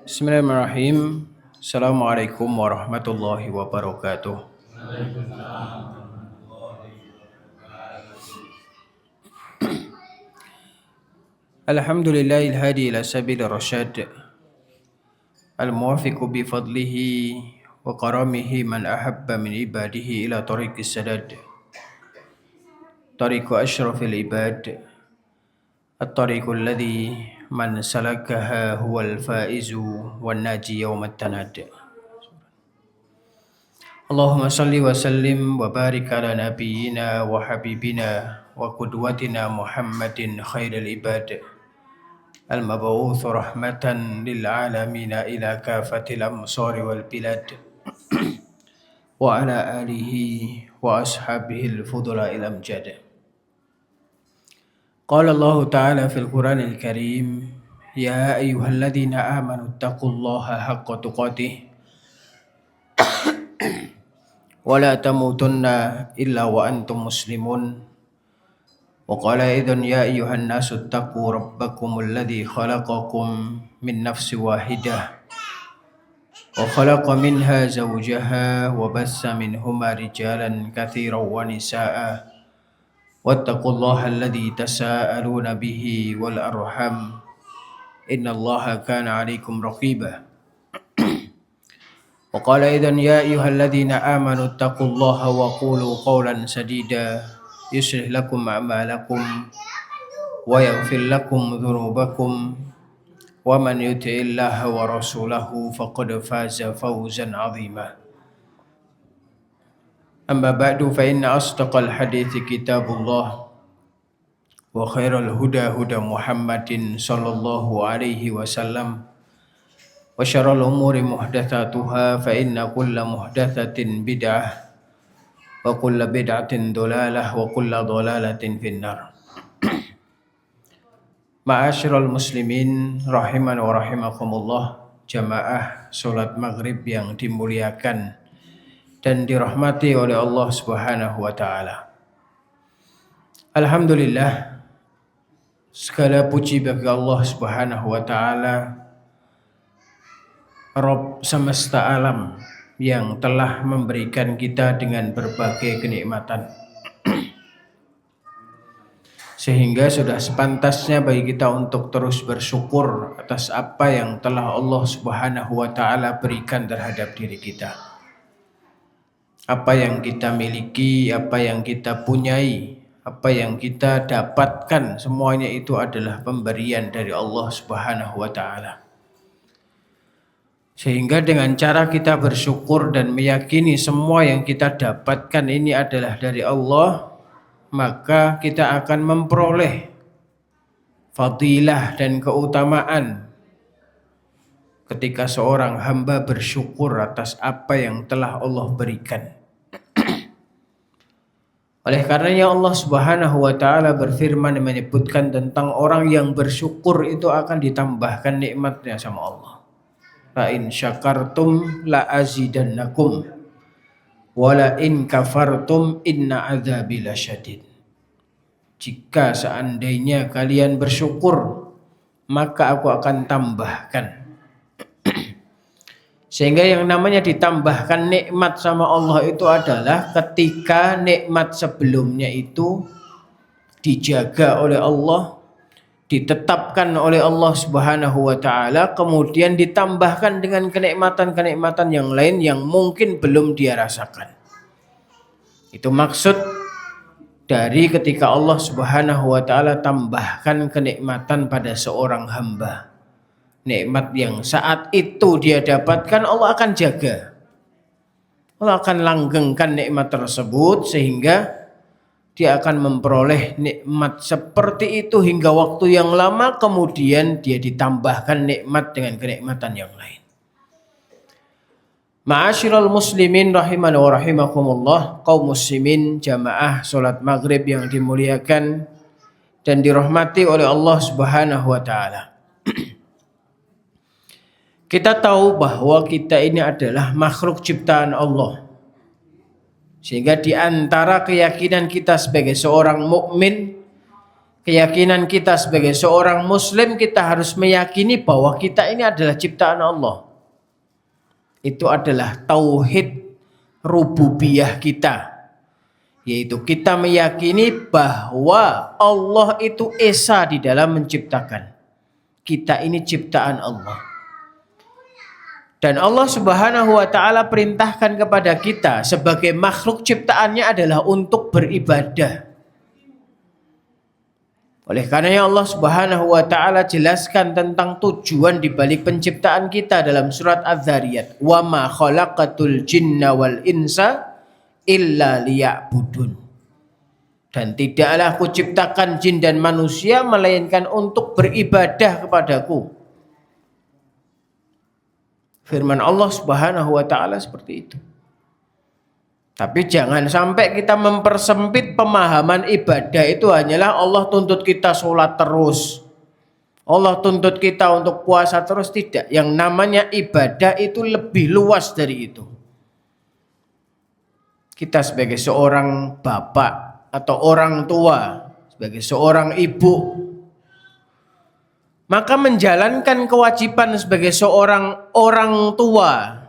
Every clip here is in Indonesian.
Bismillahirrahmanirrahim. Assalamualaikum warahmatullahi wabarakatuh. Alhamdulillahil hadi ila sabil rasyad. Al-muwafiqu bi fadlihi wa karamihi man ahabba min ibadihi ila tariqis sadad. Tariqu asyrafil ibad. At-tariqu alladhi man salakaha huwal faizu wan naji yawmat tanad. Allahumma salli wa sallim wa barik ala nabiyyina wa habibina wa qudwatina Muhammadin khairil ibad al-mab'uts rahmatan lil alamin ila kafatil amsari wal bilad wa ala alihi wa ashabihi al-fudala ila amjad. Qala Allah ta'ala fil Qur'anil Karim, ya ayyuhalladzina amanu taqullaha haqqa tuqatih ولا تموتن إلا وأنتم مسلمون. وقال أيضا يا أيها الناس اتقوا ربكم الذي خلقكم من نفس واحدة وخلق منها زوجها وبث منهما رجالا كثيرا ونساء واتقوا الله الذي تساءلون به والأرحام إن الله كان عليكم رقيبا. وقال أيضا يا أيها الذين آمنوا اتقوا الله وقولوا قولا سديدا يصلح لكم أعمالكم ويغفر لكم ذنوبكم ومن يطع الله ورسوله فقد فاز فوزا عظيما. أما بعد فإن أصدق الحديث كتاب الله وخير الهدى هدى محمد صلى الله عليه وسلم وشر الأمور محدثاتها فإن كل محدثة بدعة وكل بدعة ضلالة وكل ضلالة في النار. Ma'asyiral muslimin rahiman wa rahimakumullah, jamaah salat maghrib yang dimuliakan dan dirahmati oleh Allah Subhanahu wa taala. Alhamdulillah, segala puji bagi Allah Subhanahu wa taala, Rabb semesta alam yang telah memberikan kita dengan berbagai kenikmatan. Sehingga sudah sepantasnya bagi kita untuk terus bersyukur atas apa yang telah Allah Subhanahu wa taala berikan terhadap diri kita. Apa yang kita miliki, apa yang kita punyai, apa yang kita dapatkan, semuanya itu adalah pemberian dari Allah Subhanahu wa taala. Sehingga dengan cara kita bersyukur dan meyakini semua yang kita dapatkan ini adalah dari Allah, maka kita akan memperoleh fadilah dan keutamaan ketika seorang hamba bersyukur atas apa yang telah Allah berikan. Oleh karenanya Allah Subhanahu wa taala berfirman menyebutkan tentang orang yang bersyukur itu akan ditambahkan nikmatnya sama Allah. La in syakartum la azidannakum wa la in kafartum inna adzabi lasyadid. Jika seandainya kalian bersyukur, maka aku akan tambahkan. Sehingga yang namanya ditambahkan nikmat sama Allah itu adalah ketika nikmat sebelumnya itu dijaga oleh Allah, ditetapkan oleh Allah Subhanahu wa taala, kemudian ditambahkan dengan kenikmatan-kenikmatan yang lain yang mungkin belum dia rasakan. Itu maksud dari ketika Allah Subhanahu wa taala tambahkan kenikmatan pada seorang hamba. Nikmat yang saat itu dia dapatkan, Allah akan jaga. Allah akan langgengkan nikmat tersebut sehingga dia akan memperoleh nikmat seperti itu hingga waktu yang lama, kemudian dia ditambahkan nikmat dengan kenikmatan yang lain. Ma'asyiral muslimin rahimani wa rahimakumullah, kaum muslimin jamaah salat maghrib yang dimuliakan dan dirahmati oleh Allah Subhanahu wa taala. Kita tahu bahwa kita ini adalah makhluk ciptaan Allah. Sehingga di antara keyakinan kita sebagai seorang mukmin, Keyakinan kita sebagai seorang muslim, kita harus meyakini bahwa kita ini adalah ciptaan Allah. Itu adalah tauhid rububiyah kita. Yaitu kita meyakini bahwa Allah itu esa di dalam menciptakan. Kita ini ciptaan Allah. Dan Allah Subhanahu wa taala perintahkan kepada kita sebagai makhluk ciptaannya adalah untuk beribadah. Oleh karenanya Allah Subhanahu wa taala jelaskan tentang tujuan di balik penciptaan kita dalam surat Az-Zariyat. Wa ma khalaqatul jinna wal insa illa liya'budun. Dan tidaklah aku ciptakan jin dan manusia melainkan untuk beribadah kepadaku. Firman Allah Subhanahu wa taala seperti itu. Tapi jangan sampai kita mempersempit pemahaman ibadah itu hanyalah Allah tuntut kita sholat terus. Allah tuntut kita untuk puasa terus. Tidak. Yang namanya ibadah itu lebih luas dari itu. Kita sebagai seorang bapak atau orang tua, sebagai seorang ibu, maka menjalankan kewajiban sebagai seorang orang tua,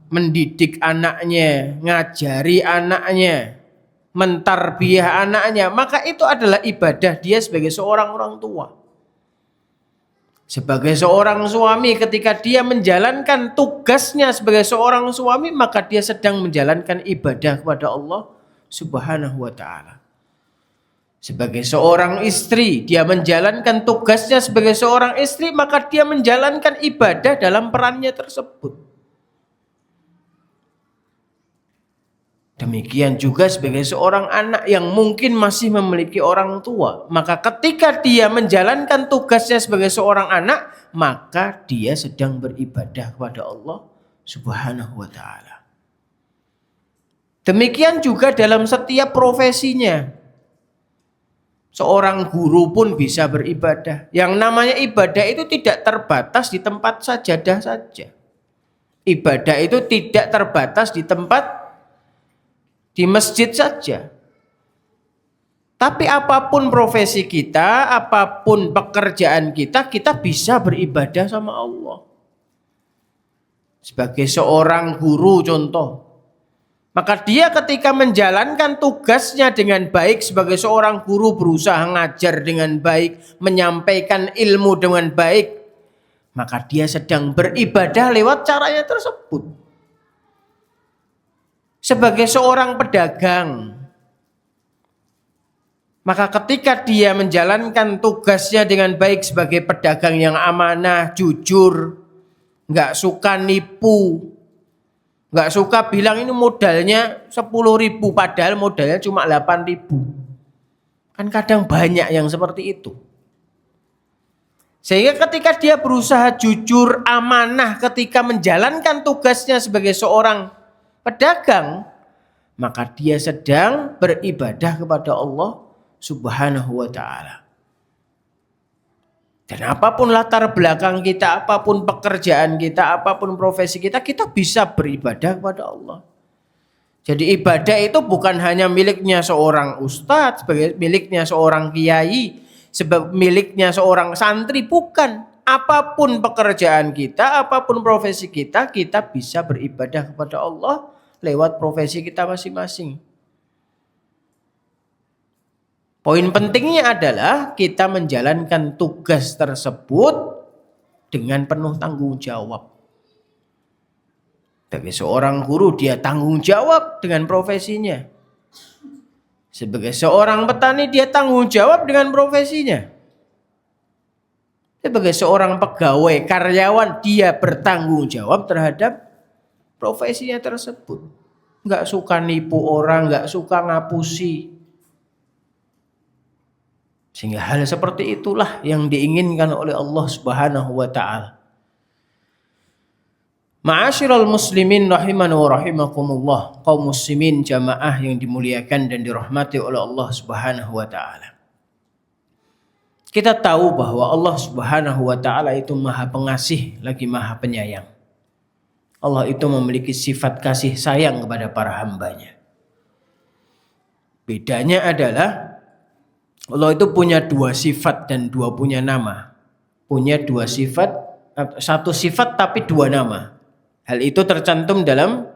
mendidik anaknya, ngajari anaknya, mentarbiyah anaknya, maka itu adalah ibadah dia sebagai seorang orang tua. Sebagai seorang suami, ketika dia menjalankan tugasnya sebagai seorang suami, maka dia sedang menjalankan ibadah kepada Allah Subhanahu wa taala. Sebagai seorang istri, dia menjalankan tugasnya sebagai seorang istri, maka dia menjalankan ibadah dalam perannya tersebut. Demikian juga sebagai seorang anak yang mungkin masih memiliki orang tua. Maka ketika dia menjalankan tugasnya sebagai seorang anak, maka dia sedang beribadah kepada Allah Subhanahu wa ta'ala. Demikian juga dalam setiap profesinya. Seorang guru pun bisa beribadah. Yang namanya ibadah itu tidak terbatas di tempat sajadah saja. Ibadah itu tidak terbatas di masjid saja. Tapi apapun profesi kita, apapun pekerjaan kita, kita bisa beribadah sama Allah. Sebagai seorang guru contoh, maka dia ketika menjalankan tugasnya dengan baik sebagai seorang guru, berusaha ngajar dengan baik, menyampaikan ilmu dengan baik, maka dia sedang beribadah lewat caranya tersebut. Sebagai seorang pedagang, maka ketika dia menjalankan tugasnya dengan baik sebagai pedagang yang amanah, jujur, nggak suka nipu, nggak suka bilang ini modalnya 10.000 padahal modalnya cuma 8.000. Kan kadang banyak yang seperti itu. Sehingga ketika dia berusaha jujur, amanah ketika menjalankan tugasnya sebagai seorang pedagang, maka dia sedang beribadah kepada Allah Subhanahu wa ta'ala. Dan apapun latar belakang kita, apapun pekerjaan kita, apapun profesi kita, kita bisa beribadah kepada Allah. Jadi ibadah itu bukan hanya miliknya seorang ustadz, miliknya seorang kiai, miliknya seorang santri, bukan. Apapun pekerjaan kita, apapun profesi kita, kita bisa beribadah kepada Allah lewat profesi kita masing-masing. Poin pentingnya adalah kita menjalankan tugas tersebut dengan penuh tanggung jawab. Sebagai seorang guru, dia tanggung jawab dengan profesinya. Sebagai seorang petani, dia tanggung jawab dengan profesinya. Sebagai seorang pegawai, karyawan, dia bertanggung jawab terhadap profesinya tersebut. Nggak suka nipu orang, nggak suka ngapusi. Sehingga hal seperti itulah yang diinginkan oleh Allah Subhanahu wa ta'ala. Ma'asyiral muslimin rahimani wa rahimakumullah, kaum muslimin jamaah yang dimuliakan dan dirahmati oleh Allah Subhanahu wa ta'ala. Kita tahu bahwa Allah Subhanahu wa ta'ala itu maha pengasih lagi maha penyayang. Allah itu memiliki sifat kasih sayang kepada para hambanya. Bedanya adalah Allah itu punya dua sifat dan punya nama. Punya dua sifat, satu sifat tapi dua nama. Hal itu tercantum dalam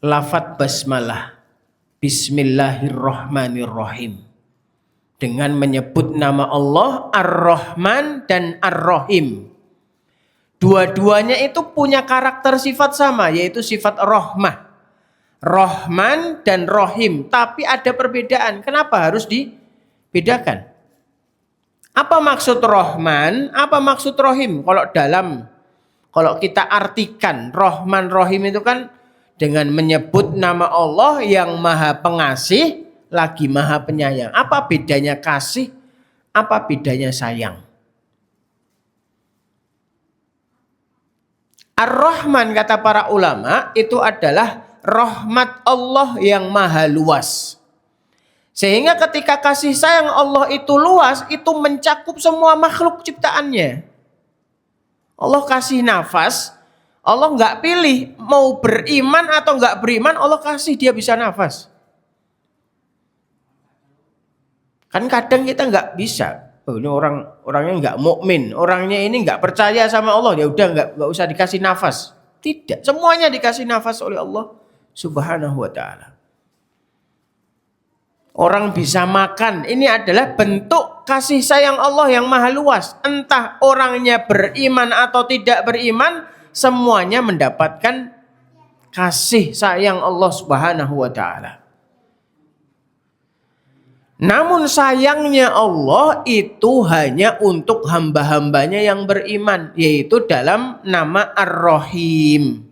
lafadz basmalah. Bismillahirrahmanirrahim. Dengan menyebut nama Allah Ar-Rahman dan Ar-Rahim. Dua-duanya itu punya karakter sifat sama, yaitu sifat rahmah. Rahman dan Rahim, tapi ada perbedaan. Kenapa harus dibedakan? Apa maksud Rahman? Apa maksud Rahim? Kalau kita artikan Rahman Rahim itu kan dengan menyebut nama Allah yang Maha Pengasih lagi Maha Penyayang. Apa bedanya kasih? Apa bedanya sayang? Ar-Rahman kata para ulama itu adalah rahmat Allah yang maha luas. Sehingga ketika kasih sayang Allah itu luas, itu mencakup semua makhluk ciptaannya. Allah kasih nafas, Allah nggak pilih mau beriman atau nggak beriman, Allah kasih dia bisa nafas. Kan kadang kita nggak bisa. Oh, ini orangnya nggak mukmin, orangnya ini nggak percaya sama Allah, ya udah nggak usah dikasih nafas. Tidak, semuanya dikasih nafas oleh Allah Subhanahu wa ta'ala. Orang bisa makan, ini adalah bentuk kasih sayang Allah yang maha luas. Entah orangnya beriman atau tidak beriman, semuanya mendapatkan kasih sayang Allah Subhanahu wa ta'ala. Namun sayangnya Allah itu hanya untuk hamba-hambanya yang beriman, yaitu dalam nama Ar-Rahim.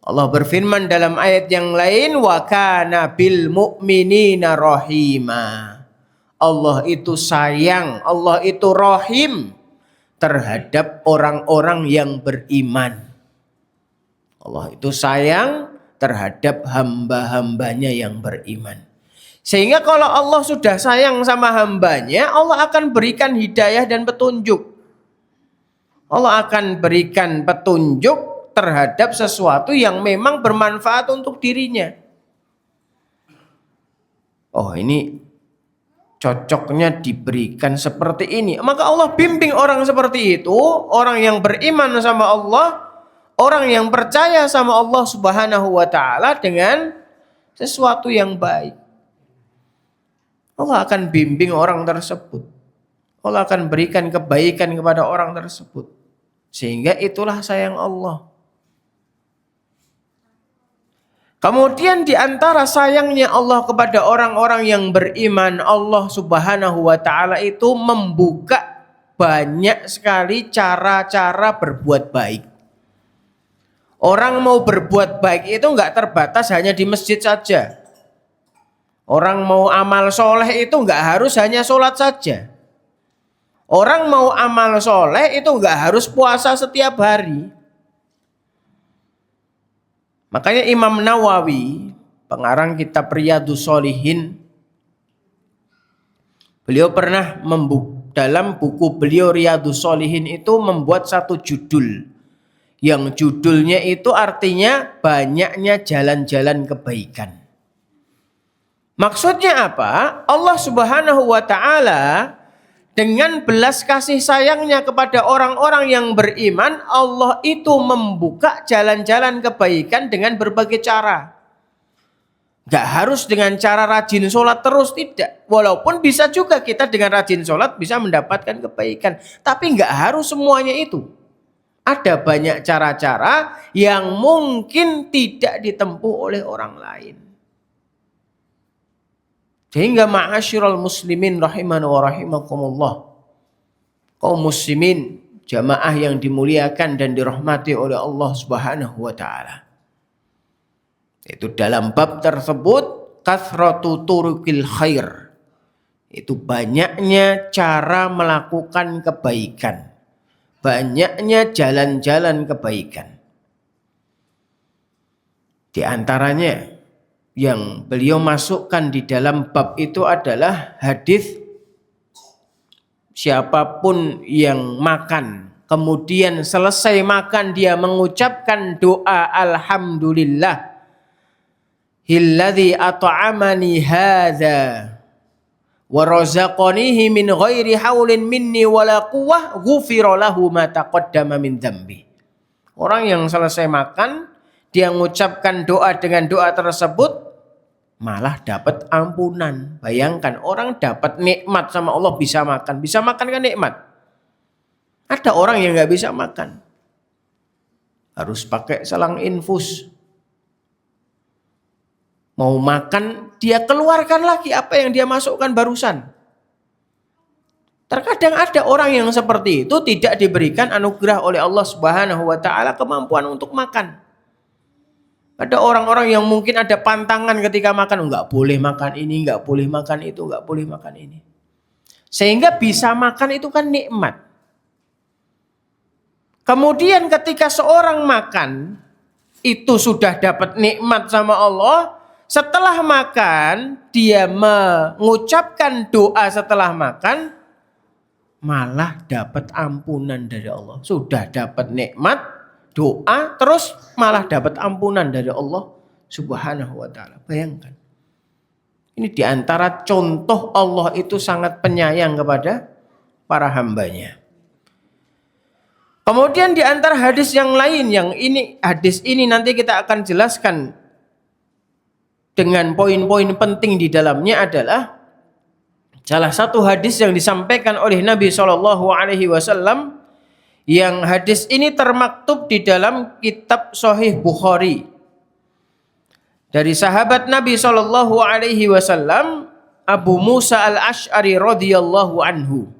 Allah berfirman dalam ayat yang lain, wa kana bil mu'minina rahima. Allah itu sayang, Allah itu rahim terhadap orang-orang yang beriman. Allah itu sayang terhadap hamba-hambanya yang beriman. Sehingga kalau Allah sudah sayang sama hambanya, Allah akan berikan hidayah dan petunjuk. Allah akan berikan petunjuk terhadap sesuatu yang memang bermanfaat untuk dirinya. Oh, ini cocoknya diberikan seperti ini. Maka Allah bimbing orang seperti itu, orang yang beriman sama Allah, orang yang percaya sama Allah Subhanahu wa ta'ala dengan sesuatu yang baik. Allah akan bimbing orang tersebut. Allah akan berikan kebaikan kepada orang tersebut. Sehingga itulah sayang Allah. Kemudian di antara sayangnya Allah kepada orang-orang yang beriman, Allah Subhanahu wa ta'ala itu membuka banyak sekali cara-cara berbuat baik. Orang mau berbuat baik itu enggak terbatas hanya di masjid saja. Orang mau amal soleh itu enggak harus hanya sholat saja. Orang mau amal soleh itu enggak harus puasa setiap hari. Makanya Imam Nawawi, pengarang kitab Riyadhus Shalihin, beliau pernah dalam buku beliau Riyadhus Shalihin itu membuat satu judul. Yang judulnya itu artinya banyaknya jalan-jalan kebaikan. Maksudnya apa? Allah Subhanahu wa ta'ala dengan belas kasih sayangnya kepada orang-orang yang beriman, Allah itu membuka jalan-jalan kebaikan dengan berbagai cara. Gak harus dengan cara rajin sholat terus, tidak. Walaupun bisa juga kita dengan rajin sholat bisa mendapatkan kebaikan. Tapi gak harus semuanya itu. Ada banyak cara-cara yang mungkin tidak ditempuh oleh orang lain. Sehingga ma'asyiral muslimin rahimana wa rahimakumullah, kaum muslimin, jamaah yang dimuliakan dan dirahmati oleh Allah Subhanahu wa ta'ala. Itu dalam bab tersebut, kathratu turuqil khair. Itu banyaknya cara melakukan kebaikan. Banyaknya jalan-jalan kebaikan. Di antaranya yang beliau masukkan di dalam bab itu adalah hadis siapapun yang makan kemudian selesai makan dia mengucapkan doa alhamdulillah hilladzi at'amani hadza wa razaqanihi min ghairi haulin minni wala quwwah ghufira lahu ma taqaddama min dzambi. Orang yang selesai makan, dia mengucapkan doa dengan doa tersebut, malah dapat ampunan. Bayangkan orang dapat nikmat sama Allah, bisa makan. Bisa makan kan nikmat. Ada orang yang nggak bisa makan. Harus pakai selang infus. Mau makan, dia keluarkan lagi apa yang dia masukkan barusan. Terkadang ada orang yang seperti itu tidak diberikan anugerah oleh Allah Subhanahu wa taala kemampuan untuk makan. Ada orang-orang yang mungkin ada pantangan ketika makan, enggak boleh makan ini, enggak boleh makan itu, enggak boleh makan ini. Sehingga bisa makan itu kan nikmat. Kemudian ketika seorang makan, itu sudah dapat nikmat sama Allah. Setelah makan, dia mengucapkan doa setelah makan, malah dapat ampunan dari Allah. Sudah dapat nikmat, doa, terus malah dapat ampunan dari Allah Subhanahu wa taala. Bayangkan. Ini diantara contoh Allah itu sangat penyayang kepada para hambanya. Kemudian diantara hadis yang lain, hadis ini nanti kita akan jelaskan dengan poin-poin penting di dalamnya adalah salah satu hadis yang disampaikan oleh Nabi SAW, yang hadis ini termaktub di dalam kitab Sahih Bukhari. Dari sahabat Nabi SAW, Abu Musa al-Ash'ari radhiyallahu anhu.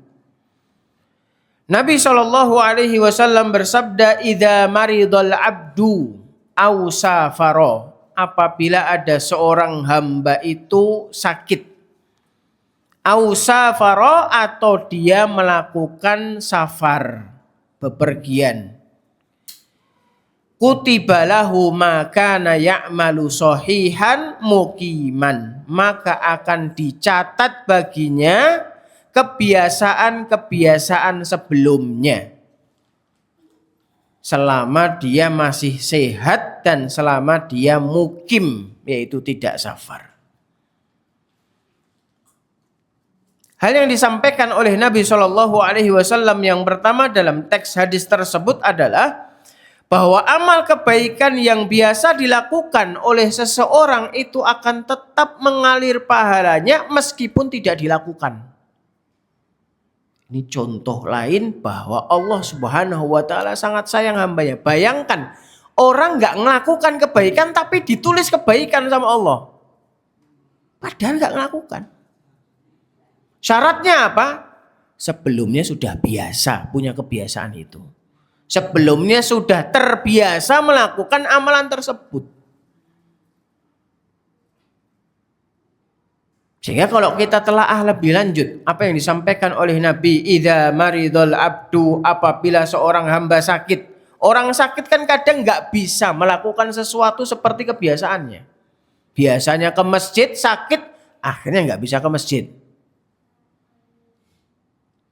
Nabi SAW bersabda, "Idza maridal abdu aw safara." Apabila ada seorang hamba itu sakit, au safara, atau dia melakukan safar, bepergian, kutiba lahu ma kana ya'malu sahihan muqiman, maka akan dicatat baginya kebiasaan-kebiasaan sebelumnya selama dia masih sehat dan selama dia mukim, yaitu tidak safar. Hal yang disampaikan oleh Nabi SAW yang pertama dalam teks hadis tersebut adalah bahwa amal kebaikan yang biasa dilakukan oleh seseorang itu akan tetap mengalir pahalanya meskipun tidak dilakukan. Ini contoh lain bahwa Allah Subhanahu wa taala sangat sayang hambanya. Bayangkan orang nggak melakukan kebaikan tapi ditulis kebaikan sama Allah. Padahal nggak melakukan. Syaratnya apa? Sebelumnya sudah biasa punya kebiasaan itu. Sebelumnya sudah terbiasa melakukan amalan tersebut. Sehingga kalau kita telaah lebih lanjut apa yang disampaikan oleh Nabi, idza maridul abdu, apabila seorang hamba sakit. Orang sakit kan kadang nggak bisa melakukan sesuatu seperti kebiasaannya. Biasanya ke masjid, sakit, akhirnya nggak bisa ke masjid.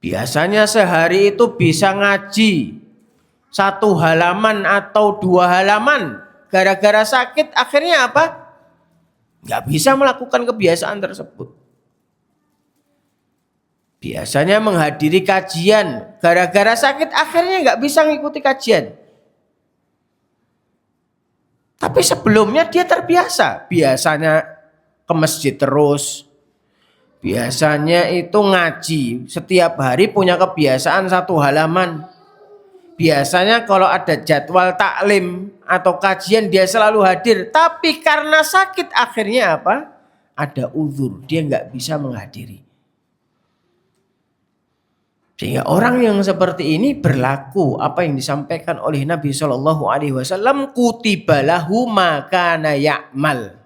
Biasanya sehari itu bisa ngaji 1 halaman atau 2 halaman. Gara-gara sakit akhirnya apa? Nggak bisa melakukan kebiasaan tersebut. Biasanya menghadiri kajian. Gara-gara sakit akhirnya nggak bisa mengikuti kajian. Tapi sebelumnya dia terbiasa. Biasanya ke masjid terus. Biasanya itu ngaji. Setiap hari punya kebiasaan 1 halaman. Biasanya kalau ada jadwal taklim atau kajian dia selalu hadir. Tapi karena sakit akhirnya apa? Ada uzur. Dia nggak bisa menghadiri. Sehingga orang yang seperti ini berlaku apa yang disampaikan oleh Nabi SAW. Kutiba lahu ma kana ya'mal.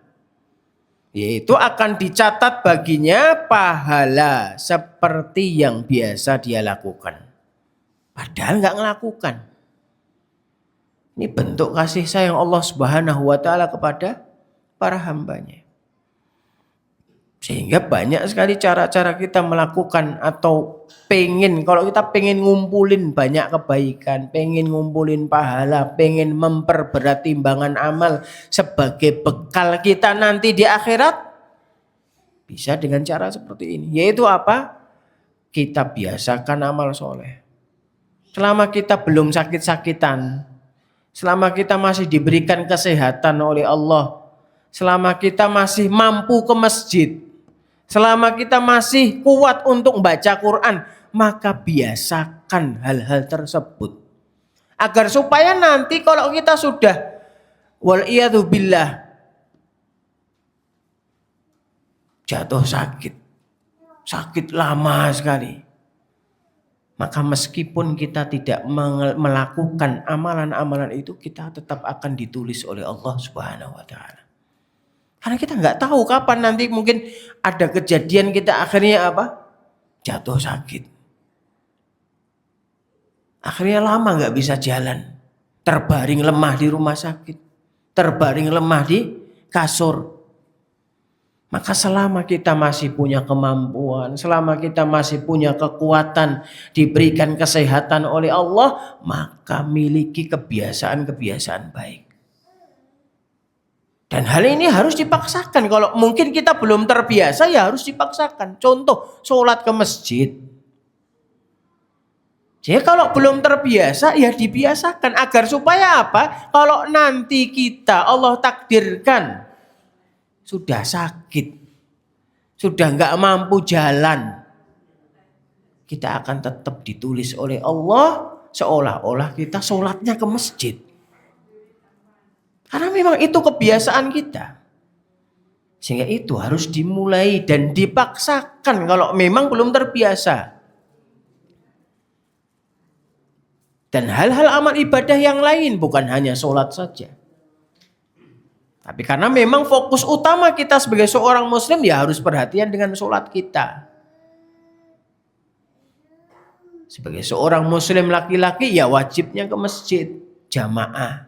Yaitu akan dicatat baginya pahala seperti yang biasa dia lakukan. Padahal nggak ngelakukan. Ini bentuk kasih sayang Allah Subhanahu wa taala kepada para hambanya. Sehingga banyak sekali cara-cara kita melakukan atau kalau kita pengen ngumpulin banyak kebaikan, pengen ngumpulin pahala, pengen memperberat timbangan amal sebagai bekal kita nanti di akhirat, Bisa dengan cara seperti ini. Yaitu apa? Kita biasakan amal soleh. Selama kita belum sakit-sakitan, selama kita masih diberikan kesehatan oleh Allah, selama kita masih mampu ke masjid, selama kita masih kuat untuk membaca Quran, maka biasakan hal-hal tersebut. Agar supaya nanti kalau kita sudah wal'iyadzubillah jatuh sakit lama sekali, maka meskipun kita tidak melakukan amalan-amalan itu, kita tetap akan ditulis oleh Allah Subhanahu wa taala. Karena kita nggak tahu kapan nanti mungkin ada kejadian kita akhirnya apa? Jatuh sakit. Akhirnya lama nggak bisa jalan. Terbaring lemah di rumah sakit. Terbaring lemah di kasur. Maka selama kita masih punya kemampuan, selama kita masih punya kekuatan, diberikan kesehatan oleh Allah, maka miliki kebiasaan-kebiasaan baik. Dan hal ini harus dipaksakan. Kalau mungkin kita belum terbiasa, ya harus dipaksakan. Contoh, sholat ke masjid. Jadi kalau belum terbiasa, ya dibiasakan. Agar supaya apa? Kalau nanti kita, Allah takdirkan, sudah sakit, sudah nggak mampu jalan, kita akan tetap ditulis oleh Allah seolah-olah kita sholatnya ke masjid. Karena memang itu kebiasaan kita. Sehingga itu harus dimulai dan dipaksakan kalau memang belum terbiasa. Dan hal-hal amal ibadah yang lain, bukan hanya sholat saja. Tapi karena memang fokus utama kita sebagai seorang muslim, ya harus perhatian dengan sholat kita. Sebagai seorang muslim laki-laki, ya wajibnya ke masjid jamaah.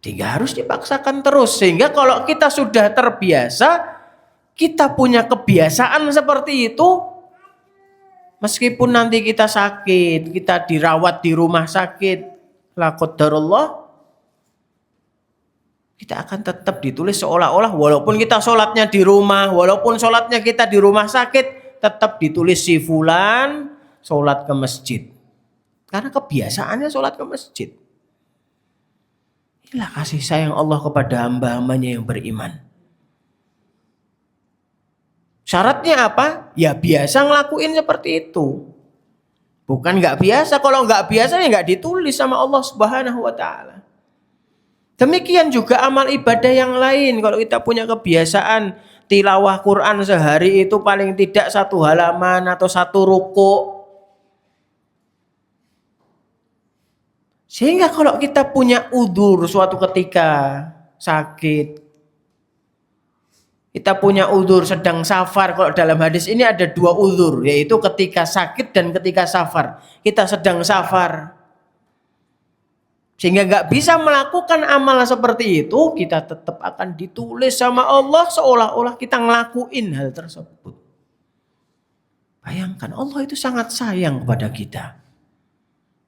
Sehingga harus dipaksakan terus. Sehingga kalau kita sudah terbiasa, kita punya kebiasaan seperti itu, meskipun nanti kita sakit, kita dirawat di rumah sakit, la qadarullah, kita akan tetap ditulis seolah-olah walaupun kita sholatnya di rumah, walaupun sholatnya kita di rumah sakit, tetap ditulis si fulan sholat ke masjid. Karena kebiasaannya sholat ke masjid. Inilah kasih sayang Allah kepada hamba-hambanya yang beriman. Syaratnya apa? Ya biasa ngelakuin seperti itu. Bukan nggak biasa. Kalau nggak biasa ya nggak ditulis sama Allah Subhanahu wa taala. Demikian juga amal ibadah yang lain. Kalau kita punya kebiasaan tilawah Quran sehari itu paling tidak 1 halaman atau 1 ruku. Sehingga kalau kita punya udzur suatu ketika sakit, kita punya udzur sedang safar. Kalau dalam hadis ini ada 2 udzur, yaitu ketika sakit dan ketika safar. Kita sedang safar, sehingga gak bisa melakukan amal seperti itu, kita tetap akan ditulis sama Allah seolah-olah kita ngelakuin hal tersebut. Bayangkan, Allah itu sangat sayang kepada kita.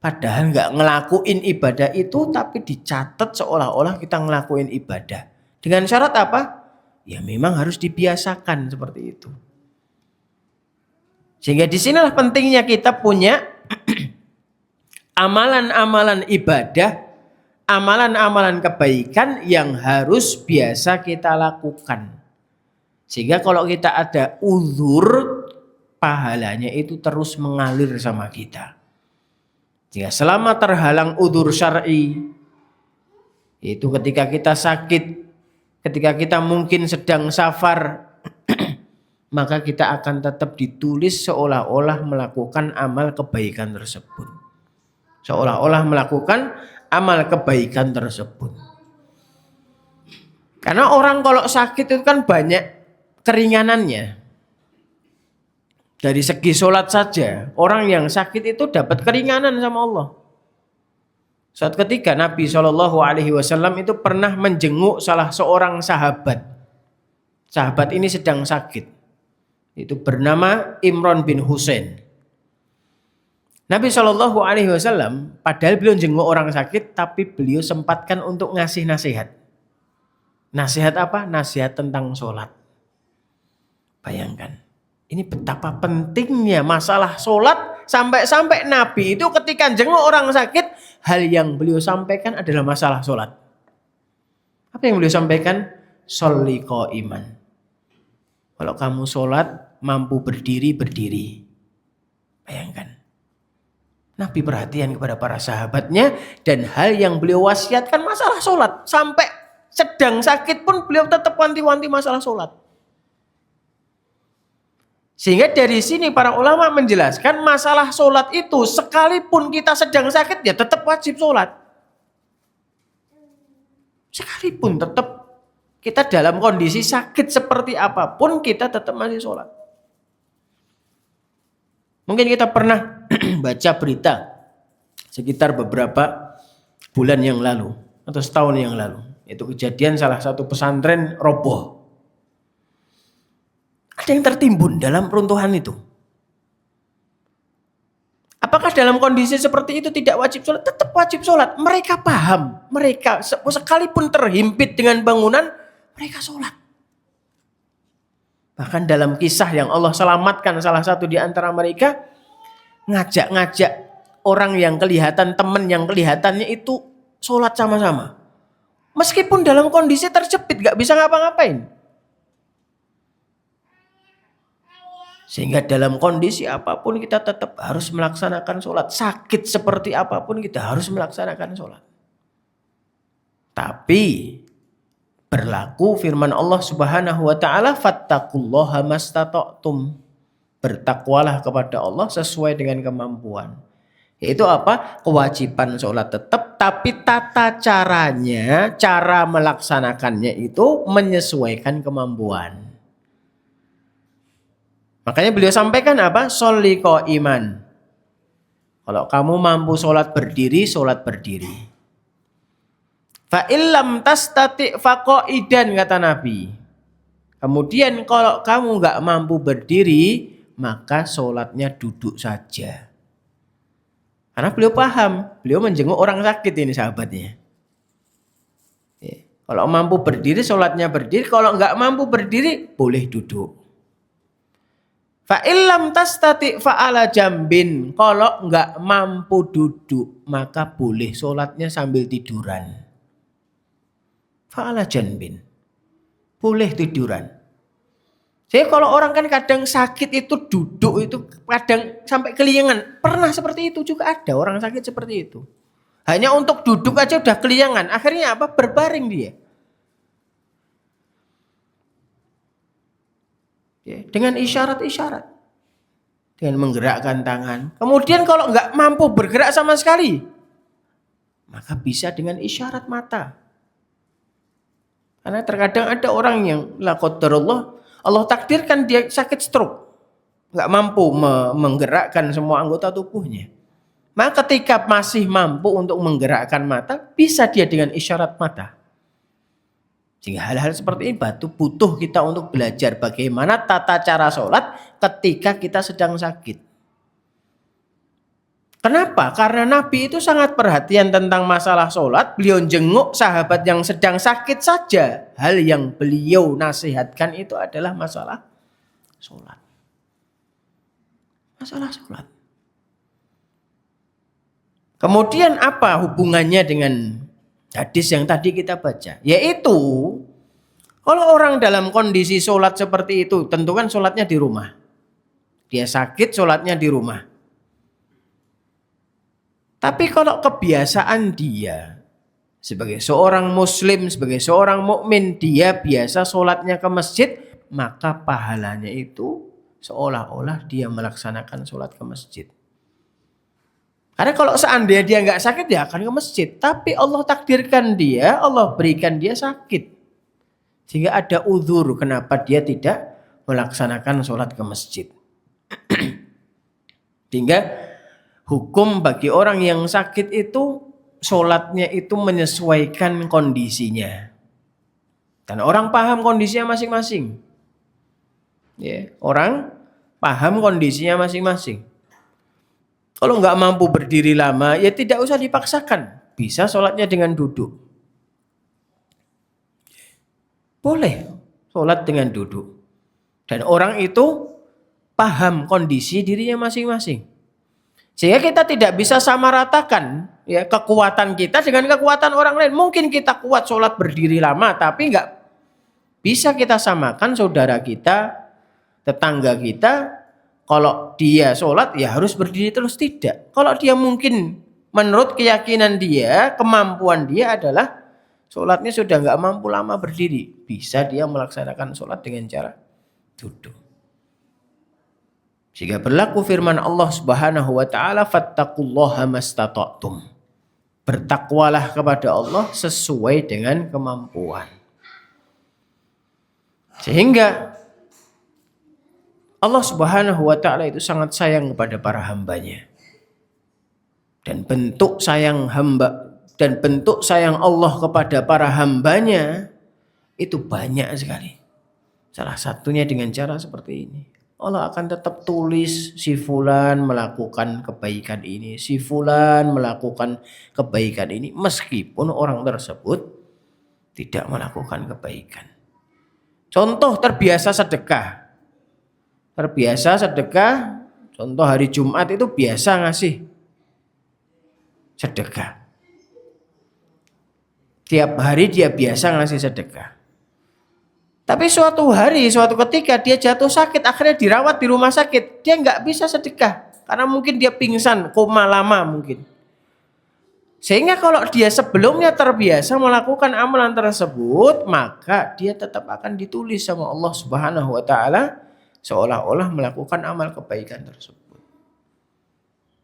Padahal gak ngelakuin ibadah itu, tapi dicatat seolah-olah kita ngelakuin ibadah. Dengan syarat apa? Ya memang harus dibiasakan seperti itu. Sehingga disinilah pentingnya kita punya amalan-amalan ibadah, amalan-amalan kebaikan yang harus biasa kita lakukan. Sehingga kalau kita ada uzur, pahalanya itu terus mengalir sama kita. Jika selama terhalang uzur syar'i, itu ketika kita sakit, ketika kita mungkin sedang safar, maka kita akan tetap ditulis seolah-olah melakukan amal kebaikan tersebut. Seolah-olah melakukan amal kebaikan tersebut. Karena orang kalau sakit itu kan banyak keringanannya. Dari segi sholat saja, orang yang sakit itu dapat keringanan sama Allah. Suatu ketika Nabi SAW itu pernah menjenguk salah seorang sahabat. Sahabat ini sedang sakit. Itu bernama Imran bin Husain. Nabi SAW padahal beliau jenguk orang sakit, tapi beliau sempatkan untuk ngasih nasihat. Nasihat apa? Nasihat tentang sholat. Bayangkan, ini betapa pentingnya masalah sholat, sampai-sampai Nabi itu ketika jenguk orang sakit, hal yang beliau sampaikan adalah masalah sholat. Apa yang beliau sampaikan? Sholli qa'iman. Kalau kamu sholat, mampu berdiri, berdiri. Bayangkan. Nabi perhatian kepada para sahabatnya, dan hal yang beliau wasiatkan masalah sholat. Sampai sedang sakit pun beliau tetap wanti-wanti masalah sholat. Sehingga dari sini para ulama menjelaskan masalah sholat itu sekalipun kita sedang sakit ya tetap wajib sholat. Sekalipun tetap kita dalam kondisi sakit seperti apapun kita tetap masih sholat. Mungkin kita pernah baca berita sekitar beberapa bulan yang lalu atau setahun yang lalu. Itu kejadian salah satu pesantren roboh. Ada yang tertimbun dalam runtuhan itu. Apakah dalam kondisi seperti itu tidak wajib sholat? Tetap wajib sholat. Mereka paham. Mereka sekalipun terhimpit dengan bangunan, mereka sholat. Bahkan dalam kisah yang Allah selamatkan salah satu di antara mereka, ngajak-ngajak orang yang kelihatan, teman yang kelihatannya itu sholat sama-sama. Meskipun dalam kondisi terjepit, gak bisa ngapa-ngapain. Sehingga dalam kondisi apapun kita tetap harus melaksanakan sholat. Sakit seperti apapun kita harus melaksanakan sholat. Tapi berlaku firman Allah Subhanahu wa taala, fattaqullaha mastata'tum. Bertakwalah kepada Allah sesuai dengan kemampuan. Yaitu apa? Kewajiban sholat tetap, tapi tata caranya, cara melaksanakannya itu menyesuaikan kemampuan. Makanya beliau sampaikan apa? Sholli qa'iman. Kalau kamu mampu sholat berdiri, sholat berdiri. Fa illam tastati' faqa'idan, kata Nabi. Kemudian kalau kamu nggak mampu berdiri, maka sholatnya duduk saja. Karena beliau paham, beliau menjenguk orang sakit ini sahabatnya. Kalau mampu berdiri, sholatnya berdiri. Kalau nggak mampu berdiri, boleh duduk. Fa illam tastati' fa'ala jambin. Kalau nggak mampu duduk, maka boleh sholatnya sambil tiduran. Fa'ala jambin. Boleh tiduran. Jadi kalau orang kan kadang sakit itu duduk itu kadang sampai keliengan. Pernah seperti itu juga ada orang sakit seperti itu. Hanya untuk duduk aja udah keliengan. Akhirnya apa? Berbaring dia. Dengan isyarat-isyarat. Dengan menggerakkan tangan. Kemudian kalau nggak mampu bergerak sama sekali, maka bisa dengan isyarat mata. Karena terkadang ada orang yang la qadarullah, Allah takdirkan dia sakit stroke. Nggak mampu menggerakkan semua anggota tubuhnya. Maka ketika masih mampu untuk menggerakkan mata, bisa dia dengan isyarat mata. Sehingga hal-hal seperti ini butuh kita untuk belajar bagaimana tata cara sholat ketika kita sedang sakit. Kenapa? Karena Nabi itu sangat perhatian tentang masalah sholat. Beliau jenguk sahabat yang sedang sakit saja. Hal yang beliau nasihatkan itu adalah masalah sholat. Masalah sholat. Kemudian apa hubungannya dengan hadis yang tadi kita baca? Yaitu kalau orang dalam kondisi sholat seperti itu, tentu kan sholatnya di rumah. Dia sakit, sholatnya di rumah. Tapi kalau kebiasaan dia sebagai seorang muslim, sebagai seorang mukmin, dia biasa sholatnya ke masjid, maka pahalanya itu seolah-olah dia melaksanakan sholat ke masjid. Karena kalau seandainya dia nggak sakit, dia akan ke masjid. Tapi Allah takdirkan dia, Allah berikan dia sakit. Sehingga ada uzur kenapa dia tidak melaksanakan sholat ke masjid. Sehingga hukum bagi orang yang sakit itu sholatnya itu menyesuaikan kondisinya. Dan orang paham kondisinya masing-masing. Ya, orang paham kondisinya masing-masing. Kalau nggak mampu berdiri lama, ya tidak usah dipaksakan. Bisa sholatnya dengan duduk. Boleh sholat dengan duduk. Dan orang itu paham kondisi dirinya masing-masing. Sehingga kita tidak bisa samaratakan ya kekuatan kita dengan kekuatan orang lain. Mungkin kita kuat sholat berdiri lama, tapi nggak bisa kita samakan saudara kita, tetangga kita. Kalau dia sholat ya harus berdiri terus, tidak. Kalau dia mungkin menurut keyakinan dia, kemampuan dia adalah sholatnya sudah nggak mampu lama berdiri, bisa dia melaksanakan sholat dengan cara duduk. Sehingga berlaku firman Allah Subhanahu wa taala, fattaqullaha mastata'tum. Bertakwalah kepada Allah sesuai dengan kemampuan. Sehingga Allah Subhanahu wa taala itu sangat sayang kepada para hambanya. Dan bentuk sayang Allah kepada para hambanya itu banyak sekali. Salah satunya dengan cara seperti ini. Allah akan tetap tulis si fulan melakukan kebaikan ini, si fulan melakukan kebaikan ini, meskipun orang tersebut tidak melakukan kebaikan. Contoh terbiasa sedekah. Contoh hari Jumat itu biasa ngasih sedekah. Tiap hari dia biasa ngasih sedekah. Tapi suatu ketika dia jatuh sakit, akhirnya dirawat di rumah sakit, dia nggak bisa sedekah karena mungkin dia pingsan, koma lama mungkin. Sehingga kalau dia sebelumnya terbiasa melakukan amalan tersebut, maka dia tetap akan ditulis sama Allah Subhanahu wa taala seolah-olah melakukan amal kebaikan tersebut.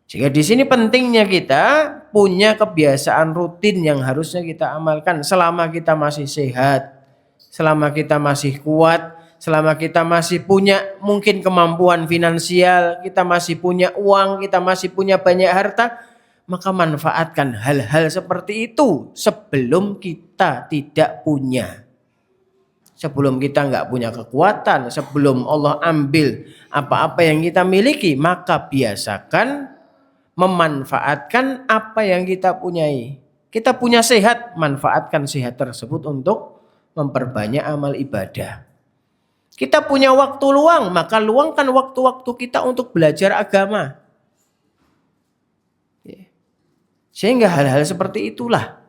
Sehingga di sini pentingnya kita punya kebiasaan rutin yang harusnya kita amalkan selama kita masih sehat. Selama kita masih kuat, selama kita masih punya mungkin kemampuan finansial, kita masih punya uang, kita masih punya banyak harta, maka manfaatkan hal-hal seperti itu sebelum kita tidak punya. Sebelum kita nggak punya kekuatan, sebelum Allah ambil apa-apa yang kita miliki, maka biasakan memanfaatkan apa yang kita punyai. Kita punya sehat, manfaatkan sehat tersebut untuk memperbanyak amal ibadah. Kita punya waktu luang, maka luangkan waktu-waktu kita untuk belajar agama. Sehingga hal-hal seperti itulah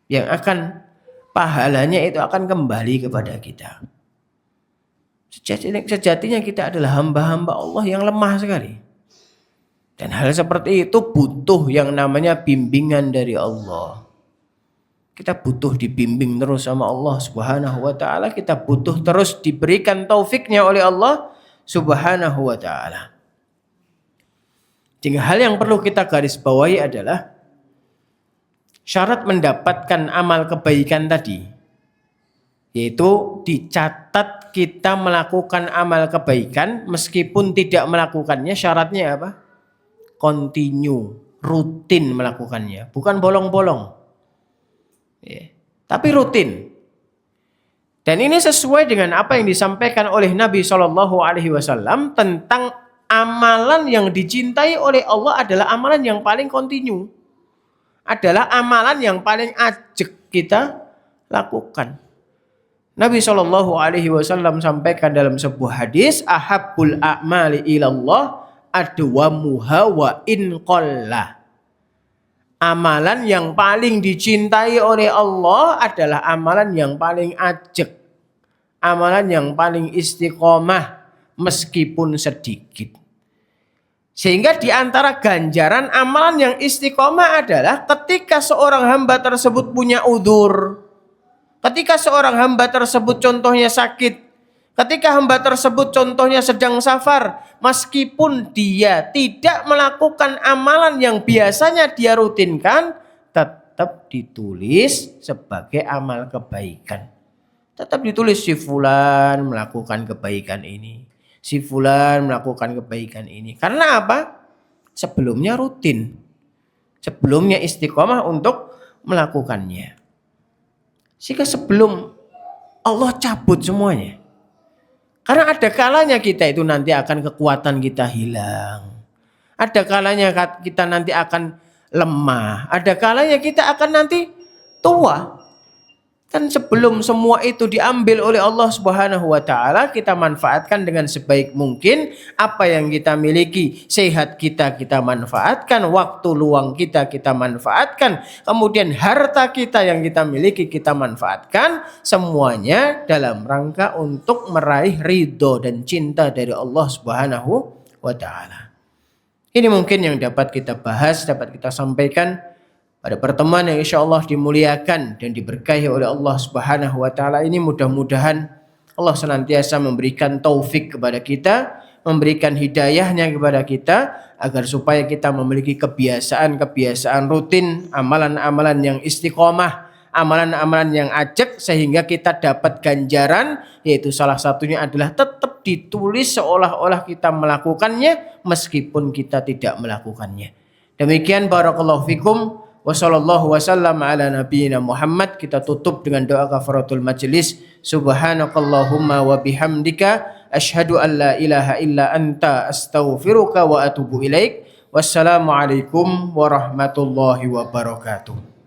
yang akan pahalanya itu akan kembali kepada kita. Sejatinya kita adalah hamba-hamba Allah yang lemah sekali. Dan hal seperti itu butuh yang namanya bimbingan dari Allah. Kita butuh dibimbing terus sama Allah Subhanahu wa taala, kita butuh terus diberikan taufiknya oleh Allah Subhanahu wa taala. Jadi hal yang perlu kita garis bawahi adalah syarat mendapatkan amal kebaikan tadi, yaitu dicatat kita melakukan amal kebaikan meskipun tidak melakukannya. Syaratnya apa? Continue, rutin melakukannya, bukan bolong-bolong. Tapi rutin. Dan ini sesuai dengan apa yang disampaikan oleh Nabi SAW tentang amalan yang dicintai oleh Allah adalah amalan yang paling kontinu, adalah amalan yang paling ajak kita lakukan. Nabi SAW sampaikan dalam sebuah hadis, ahabbul a'mali ilallah adwamuha wa in qalla. Amalan yang paling dicintai oleh Allah adalah amalan yang paling ajak, amalan yang paling istiqomah meskipun sedikit. Sehingga di antara ganjaran amalan yang istiqomah adalah ketika seorang hamba tersebut punya udzur, ketika seorang hamba tersebut contohnya sakit, ketika hamba tersebut contohnya sedang safar, meskipun dia tidak melakukan amalan yang biasanya dia rutinkan, tetap ditulis sebagai amal kebaikan. Tetap ditulis si fulan melakukan kebaikan ini, si fulan melakukan kebaikan ini. Karena apa? Sebelumnya rutin, sebelumnya istiqomah untuk melakukannya. Sehingga sebelum Allah cabut semuanya. Karena ada kalanya kita itu nanti akan kekuatan kita hilang. Ada kalanya kita nanti akan lemah. Ada kalanya kita akan nanti tua. Kan sebelum semua itu diambil oleh Allah Subhanahu wa taala, kita manfaatkan dengan sebaik mungkin apa yang kita miliki. Sehat kita manfaatkan, waktu luang kita manfaatkan, kemudian harta kita yang kita miliki kita manfaatkan, semuanya dalam rangka untuk meraih ridho dan cinta dari Allah Subhanahu wa taala. Ini mungkin yang dapat kita bahas, dapat kita sampaikan pada pertemuan yang insya Allah dimuliakan dan diberkahi oleh Allah Subhanahu wa taala ini. Mudah-mudahan Allah senantiasa memberikan taufik kepada kita, memberikan hidayahnya kepada kita agar supaya kita memiliki kebiasaan-kebiasaan rutin, amalan-amalan yang istiqomah, amalan-amalan yang ajak sehingga kita dapat ganjaran, yaitu salah satunya adalah tetap ditulis seolah-olah kita melakukannya meskipun kita tidak melakukannya. Demikian barakallahu fikum. Wassallallahu wasallam ala nabiyyina Muhammad. Kita tutup dengan doa kafaratul majlis. Subhanakallahumma wa bihamdika asyhadu an la ilaha illa anta astaghfiruka wa atubu ilaik. Wassalamualaikum warahmatullahi wabarakatuh.